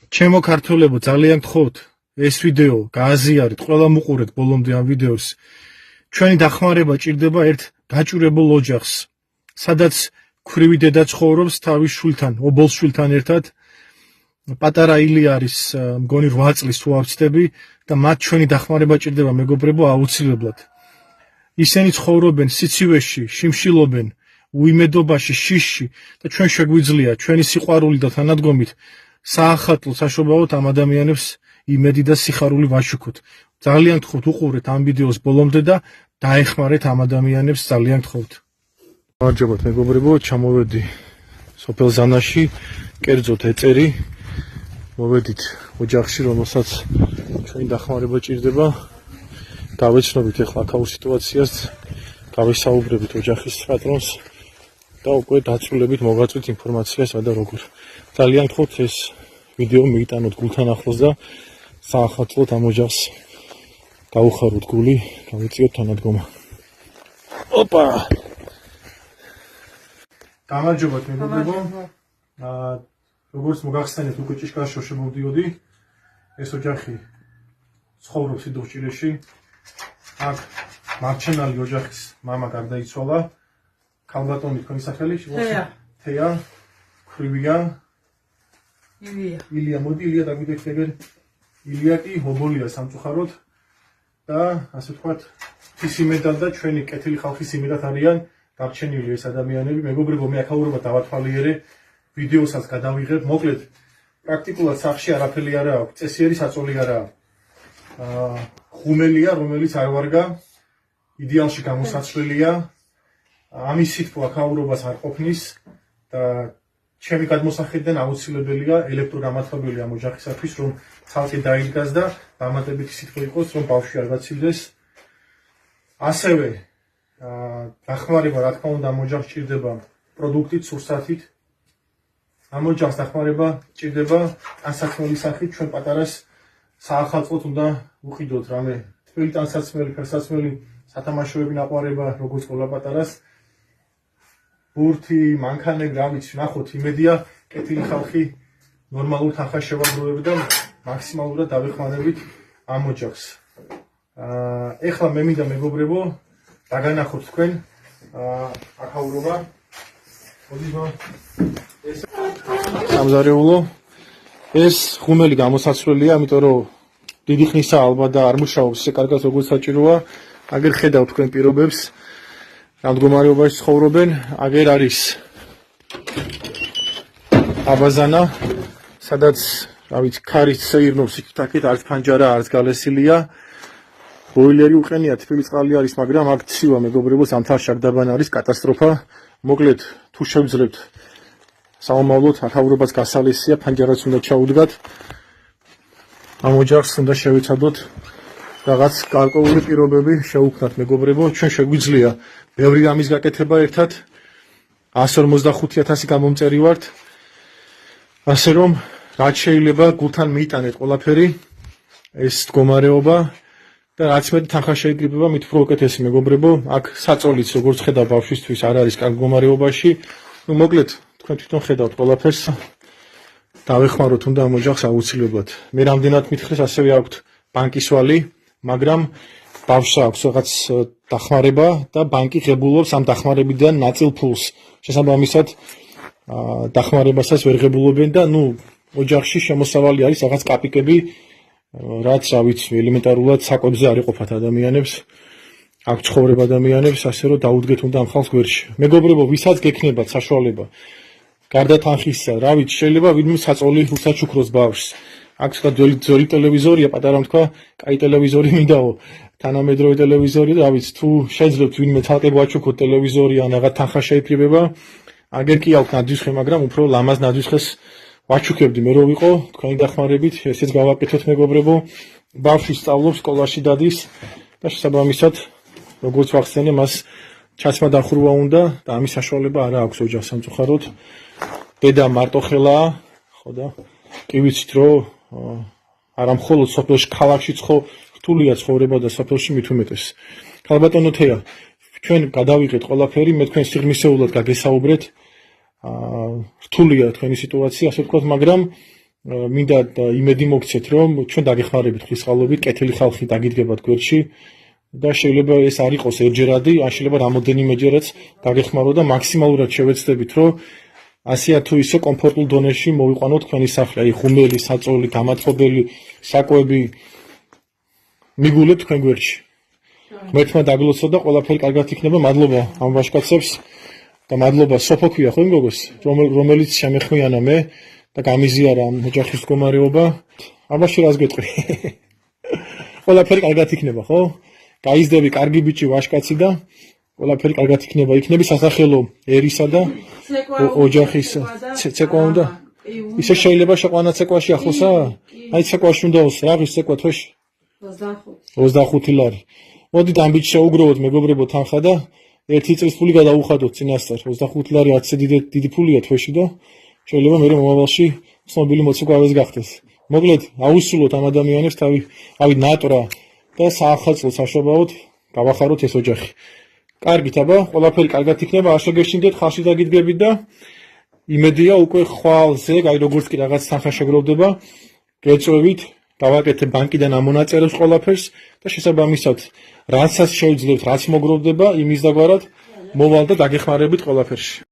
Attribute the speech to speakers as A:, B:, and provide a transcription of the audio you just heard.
A: ჩემო ქართველებო, ძალიან გთხოვთ, ეს ვიდეო გააზიარეთ, ყველა მოყურეთ ბოლომდე ამ ვიდეოს. ჩვენი დახმარება ჭირდება ერთ გაჭირებულ ოჯახს, სადაც ქვრივი დედა ცხოვრობს თავის შვილთან, ობოლ შვილთან ერთად. პატარა ილია არის მგონი 8 წლის თუ არ ვცდები და მათ ჩვენი დახმარება ჭირდება, მეგობრებო, აუცილებლად. ისინი ცხოვრობენ სიცივეში, შიმშილობენ, უიმედობაში, შიშში და ჩვენ შეგვიძლია ჩვენი სიყვარული და თანადგომით საახალწლო საშობაოდ ამ ადამიანებს იმედი და სიხარული ვაშუქოთ. ძალიან გთხოვთ, უყურეთ ამ ვიდეოს ბოლომდე და დაეხმარეთ ამ ადამიანებს, ძალიან გთხოვთ. გამარჯობათ, მეგობრებო, ჩამოვედი სოფელ ზანაში, კერძოდ ეწერი. მოვედით ოჯახში, რომელსაც ჩვენი დახმარება ჭირდება. დავეცნობით ახლა აქაურ სიტუაციას, გავესაუბრებით ოჯახის პატრონს და უკვე დაწვრილებით მოვაწვით ინფორმაციას და როგორ. ძალიან გთხოვთ ეს ვიდეო მიიტანოთ გულთან ახლოს და საახალწლოდ ამ ოჯახს გაუხაროთ გული, გავიწიოთ თანადგომა. ოპა! გამარჯობათ, მეგობრებო. როგორც მოგახსენეთ, უკვე ჭიშკარში შემოვდიოდი. ეს ოჯახი ცხოვრობს სიდუხჭირეში. აქ მარჩენალი ოჯახის მამა გარდაიცვალა. ქალბატონი თქვენი სახელი? თეა. ქვრივია. ილია, მოდი ილია დაგვიდექნებენ. ილია კი ჰობოლია სამწუხაროდ და ასე ვთქვათ, ის იმედად და ჩვენი კეთილი ხალხის იმედად არიან დარჩენილი ეს ადამიანები. მეგობრებო, მე აქაურობა დავათვალიერე, ვიდეოსაც გადავიღებ. მოკლედ, პრაქტიკულად სახლში არაფერი არა აქვს, წესიერი საწოლი არაა. ხუმელია, რომელიც არ ვარგა, იდეალში გამოსაცვლელია. ამის სითბო აქაურობას არ ყოფნის და ჩემი გადმოსახედიდან აუცილებელია ელექტროგამათბელი ამ ოჯახისათვის, რომ ცალკე დაიდგას და დამატებითი სითბო იყოს, რომ ბავშვი არ გაცილდეს. ასევე დახმარება, რა თქმა უნდა, ამ ოჯახს ჭირდება პროდუქტით, სურსათით. ამ ოჯახს დახმარება ჭირდება ტანსაცმელი სახით, ჩვენ პატარას საახალწლოდ უნდა უყიდოთ რამე თბილი ტანსაცმელი, ფერსაცმელი, სათამაშოები ნაყვარება, როგორც ყველა პატარას. ბურთი, მანქანები, რა ვიცი, ნახოთ, იმედია, კეთილი ხალხი ნორმალურ თანხას შევაგროვებთ და მაქსიმალურად დავეხმარებით ამ ოჯახს. ეხლა მე მინდა, მეგობრებო, დაგანახოთ თქვენ აქაურობა. სამზარეულო. ეს ხუმელი გამოსაცვლელია, იმიტომ რომ დიდი ხნისაა ალბათ და არ მუშაობს ისე კარგად როგორც საჭიროა. აგერ ხედავთ თქვენ პირობებს, რა მდგომარეობაში ცხოვრობენ. აგერ არის აბაზანა, სადაც, რა ვიცი, ქარით სეირნობს იქით-აქეთ, არც ფანჯარა, არც გალესილია. ბოილერი უყენია, თბილი წყალი არის, მაგრამ აქ ცივა, მეგობრებო, ზამთარში აქ დაბან არის კატასტროფა. მოკლედ, თუ შევძლებთ საომავლოდ, აქაურობას გასალესია, ფანჯარაც უნდა ჩაუდგათ. ამ ოჯახს უნდა შევეცადოთ რაღაც გარკვეული პირობები შევუქმნათ, მეგობრებო, ჩვენ შეგვიძლია ბევრი ამის გაკეთება ერთად. 155,000 გამომწერი ვართ. ასე რომ, რაც შეიძლება გულთან მიიტანეთ ყველაფერი, ეს მდგომარეობა და რაც მეტი თანხა შეიკრიბება, მით უფრო უკეთესი, მეგობრებო. აქ საწოლიც, როგორც ხედავ, ბავშვისთვის არ არის კარგ მდგომარეობაში. მოკლედ, თქვენ თვითონ ხედავთ ყველაფერს. დავეხმაროთ უნდა ამ ოჯახს აუცილებლად. მე რამდენად მითხრეს, ასევე აქვთ ბანკის ვალი, მაგრამ ბავშვს აქვს რაღაც დახმარება და ბანკი ღებულობს ამ დახმარებიდან ნაწილ ფულს. შესაბამისად, დახმარებასაც ვერ ღებულობენ და ოჯახში შემოსავალი არის რაღაც კაპიკები, რაც, რა ვიცი, ელემენტარულად საკვებზე არ იყოფათ ადამიანებს, აქ ცხოვრებ ადამიანებს, ასე რომ დაუდგეთ უნდა ამ ხალხს გვერდში. მეგობრებო, ვისაც გექნებათ საშუალება გარდა თანხისა, რა ვიცი, შეიძლება ვინმე საწოლი უსაჩუქროს ბავშვს. აქ თქვა ძველი ტელევიზორია, პატარა თქვა, კაი ტელევიზორი მინდაო, თანამედროვე ტელევიზორი და რა ვიცი, თუ შეძლებთ ვინმე ცალკე გვაჩუქოთ ტელევიზორი ან რაღაც თანხა შეიკრიბება, აგერ კი აქვს ნადვისხე, მაგრამ უფრო ლამაზ ნადვისხეს ვაჩუქებდი მე რო ვიყო, თქვენი დახმარებით, ესეც გავაკეთოთ, მეგობრებო. ბავშვი სწავლობს, სკოლაში დადის და შესაბამისად, როგორც ვახსენე, მას ჩაცმა დახურვა უნდა და ამის საშუალება არა აქვს ოჯახს სამწუხაროდ. დედა მარტო ხელაა, ხო და კი ვიცით, რომ არა მხოლოდ სოფელში, ქალაქშიც რთულია ცხოვრება და სოფელში მით უმეტეს. ქალბატონო თეა, ჩვენ გადავიღეთ ყველაფერი, მე თქვენ სიღრმისეულად გაგესაუბრეთ. რთულია თქვენი სიტუაცია, ასე ვთქვათ, მაგრამ მინდა იმედი მოგცეთ, რომ ჩვენ დაგეხმარებით ხალხობით, კეთილი ხალხი დაგიდგებათ გვერდში და შეიძლება ეს არ იყოს ერთჯერადი, ან შეიძლება რამოდენიმეჯერაც დაგეხმარო და მაქსიმალურად შევეცდებით, რომ ასე თუ ისე კომფორტულ დონეში მოვიყვანოთ თქვენი სახლი, აი ხუმელი, საწოლი, დამათბობელი, საკვები მიგულეთ თქვენ გვერდში. მერთმა დაგლოცო და ყველაფერი კარგად იქნება. მადლობა ამ ვაჟკაცებს და მადლობა სოფო ქვია ხო იმ გოგოს, რომელიც შემეხმიანა მე და გამიზიარა ამ ოჯახის მდგომარეობა. აბაში რას გეტყვი? ყველაფერი კარგად იქნება, ხო? გაიზდები კარგი ბიჭი ვაჟკაცი და ყველაფერი კარგად იქნება. იქნები სასახელო ერისა და ოჯახის ცეკვა უნდა. ისე შეიძლება შეყვანა ცეკვაში ახლოსა? აი ცეკვაში უნდა რაღაც ცეკვა თვეში 25 ლარი. მოდით ამ ბიჭს შეუგროვოთ მეგობრებო თანხა და 1 წლის ფული გადაუხადოთ წინასწარ. 25 ლარი არც დიდი ფულია თვეში და შეიძლება მე მომავალში ცნობილი მოცეკვავეს გახდეს. მოკლედ აუსულოთ ამ ადამიანებს თავი ნატრა და საახალწლო საშობაოდ გავახაროთ ეს ოჯახი. კარგით აბა, ყველაფერი კარგად იქნება, არ შეგეშინდეთ, ხალხი დაგიდგებით და იმედია უკვე ხვალზე, აი როგორც კი რაღაც თანხა შეგროვდება, გეწევით, დავაკეთებ ბანკიდან ამონაწერებს ყველაფერს და შესაბამისად, რაცაც შევძლებთ, რაც მოგროვდება, იმის დაგვარად მოვალ და დაგეხმარებით ყველაფერში.